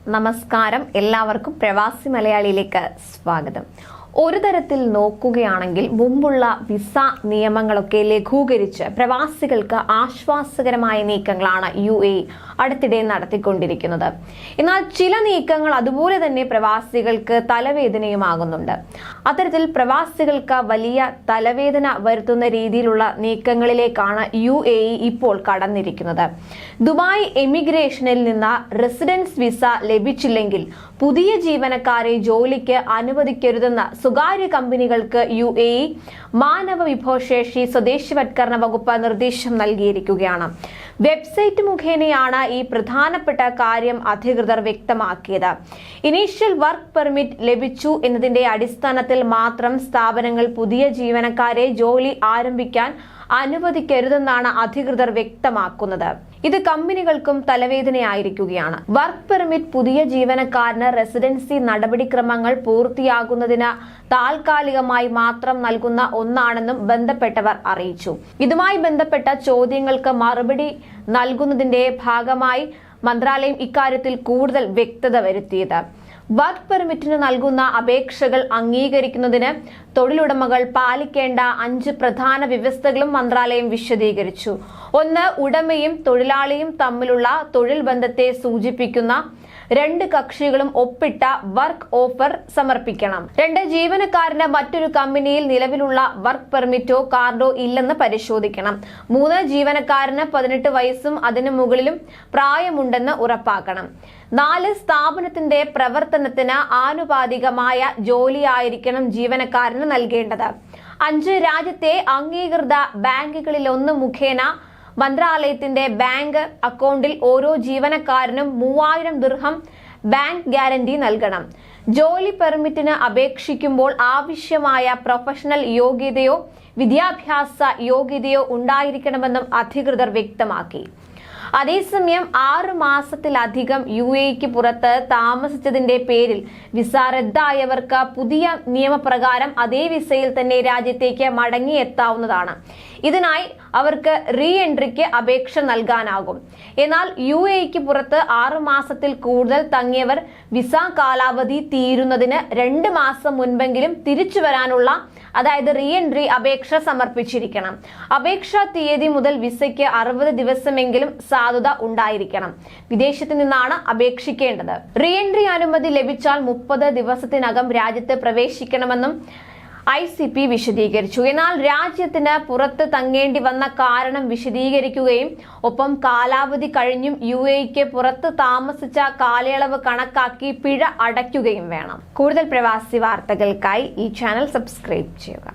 നമസ്കാരം, എല്ലാവർക്കും പ്രവാസി മലയാളിയിലേക്ക് സ്വാഗതം. ഒരു തരത്തിൽ നോക്കുകയാണെങ്കിൽ മുമ്പുള്ള വിസ നിയമങ്ങളൊക്കെ ലഘൂകരിച്ച് പ്രവാസികൾക്ക് ആശ്വാസകരമായ നീക്കങ്ങളാണ് UAE അടുത്തിടെ നടത്തിക്കൊണ്ടിരിക്കുന്നത്. എന്നാൽ ചില നീക്കങ്ങൾ അതുപോലെ തന്നെ പ്രവാസികൾക്ക് തലവേദനയുമാകുന്നുണ്ട്. അത്തരത്തിൽ പ്രവാസികൾക്ക് വലിയ തലവേദന വരുത്തുന്ന രീതിയിലുള്ള നീക്കങ്ങളിലേക്കാണ് UAE ഇപ്പോൾ കടന്നിരിക്കുന്നത്. ദുബായ് എമിഗ്രേഷനിൽ നിന്ന് റെസിഡൻസ് വിസ ലഭിച്ചില്ലെങ്കിൽ പുതിയ ജീവനക്കാരെ ജോലിക്ക് അനുവദിക്കരുതെന്ന സ്വകാര്യ കമ്പനികൾക്ക് UAE മാനവ വിഭവശേഷി സ്വദേശിവത്കരണ വകുപ്പ് നിർദ്ദേശം നൽകിയിരിക്കുകയാണ്. വെബ്സൈറ്റ് മുഖേനയാണ് ഈ പ്രധാനപ്പെട്ട കാര്യം അധികൃതർ വ്യക്തമാക്കിയത്. ഇനീഷ്യൽ വർക്ക് പെർമിറ്റ് ലഭിച്ചു എന്നതിന്റെ അടിസ്ഥാനത്തിൽ മാത്രം സ്ഥാപനങ്ങൾ പുതിയ ജീവനക്കാരെ ജോലി ആരംഭിക്കാൻ അനുവദിക്കരുതെന്നാണ് അധികൃതർ വ്യക്തമാക്കുന്നത്. ഇത് കമ്പനികൾക്കും തലവേദനയായിരിക്കുകയാണ്. വർക്ക് പെർമിറ്റ് പുതിയ ജീവനക്കാരന് റെസിഡൻസി നടപടിക്രമങ്ങൾ പൂർത്തിയാകുന്നതിന് താൽക്കാലികമായി മാത്രം നൽകുന്ന ഒന്നാണെന്നും ബന്ധപ്പെട്ടവർ അറിയിച്ചു. ഇതുമായി ബന്ധപ്പെട്ട ചോദ്യങ്ങൾക്ക് മറുപടി നൽകുന്നതിന്റെ ഭാഗമായി മന്ത്രാലയം ഇക്കാര്യത്തിൽ കൂടുതൽ വ്യക്തത വരുത്തിയത്. വർക്ക് പെർമിറ്റിന് നൽകുന്ന അപേക്ഷകൾ അംഗീകരിക്കുന്നതിന് തൊഴിലുടമകൾ പാലിക്കേണ്ട 5 പ്രധാന വ്യവസ്ഥകളും മന്ത്രാലയം വിശദീകരിച്ചു. 1. ഉടമയും തൊഴിലാളിയും തമ്മിലുള്ള തൊഴിൽ ബന്ധത്തെ സൂചിപ്പിക്കുന്ന 2 കക്ഷികളും ഒപ്പിട്ട വർക്ക് ഓഫർ സമർപ്പിക്കണം. 2. ജീവനക്കാരന് മറ്റൊരു കമ്പനിയിൽ നിലവിലുള്ള വർക്ക് പെർമിറ്റോ കാർഡോ ഇല്ലെന്ന് പരിശോധിക്കണം. 3. ജീവനക്കാരന് 18 വയസ്സും അതിനു മുകളിലും പ്രായമുണ്ടെന്ന് ഉറപ്പാക്കണം. 4. സ്ഥാപനത്തിന്റെ പ്രവർത്തനത്തിന് ആനുപാതികമായ ജോലിയായിരിക്കണം ജീവനക്കാരന് നൽകേണ്ടത്. 5. രാജ്യത്തെ അംഗീകൃത ബാങ്കുകളിലൊന്ന് മുഖേന മന്ത്രാലയത്തിന്റെ ബാങ്ക് അക്കൗണ്ടിൽ ഓരോ ജീവനക്കാരനും 3000 ദിർഹം ബാങ്ക് ഗ്യാരണ്ടി നൽകണം. ജോലി പെർമിറ്റിന് അപേക്ഷിക്കുമ്പോൾ ആവശ്യമായ പ്രൊഫഷണൽ യോഗ്യതയോ വിദ്യാഭ്യാസ യോഗ്യതയോ ഉണ്ടായിരിക്കണമെന്നും അധികൃതർ വ്യക്തമാക്കി. അതേസമയം 6 മാസത്തിലധികം UAEക്ക് പുറത്ത് താമസിച്ചതിന്റെ പേരിൽ വിസ റദ്ദായവർക്ക് പുതിയ നിയമപ്രകാരം അതേ വിസയിൽ തന്നെ രാജ്യത്തേക്ക് മടങ്ങിയെത്താവുന്നതാണ്. ഇതിനായി അവർക്ക് റീ എൻട്രിക്ക് അപേക്ഷ നൽകാനാകും. എന്നാൽ UAEക്ക് പുറത്ത് 6 മാസത്തിൽ കൂടുതൽ തങ്ങിയവർ വിസ കാലാവധി തീരുന്നതിന് 2 മാസം മുൻപെങ്കിലും തിരിച്ചു വരാനുള്ള അതായത് റീ എൻട്രി അപേക്ഷ സമർപ്പിച്ചിരിക്കണം. അപേക്ഷാ തീയതി മുതൽ വിസയ്ക്ക് 60 ദിവസമെങ്കിലും സാധുത ഉണ്ടായിരിക്കണം. വിദേശത്ത് നിന്നാണ് അപേക്ഷിക്കേണ്ടത്. റീ എൻട്രി അനുമതി ലഭിച്ചാൽ 30 ദിവസത്തിനകം രാജ്യത്ത് പ്രവേശിക്കണമെന്നും ICP വിശദീകരിച്ചു. എന്നാൽ രാജ്യത്തിന് പുറത്ത് തങ്ങേണ്ടി വന്ന കാരണം വിശദീകരിക്കുകയും ഒപ്പം കാലാവധി കഴിഞ്ഞും UAEക്ക് പുറത്ത് താമസിച്ച കാലയളവ് കണക്കാക്കി പിഴ അടയ്ക്കുകയും വേണം. കൂടുതൽ പ്രവാസി വാർത്തകൾക്കായി ഈ ചാനൽ സബ്സ്ക്രൈബ് ചെയ്യുക.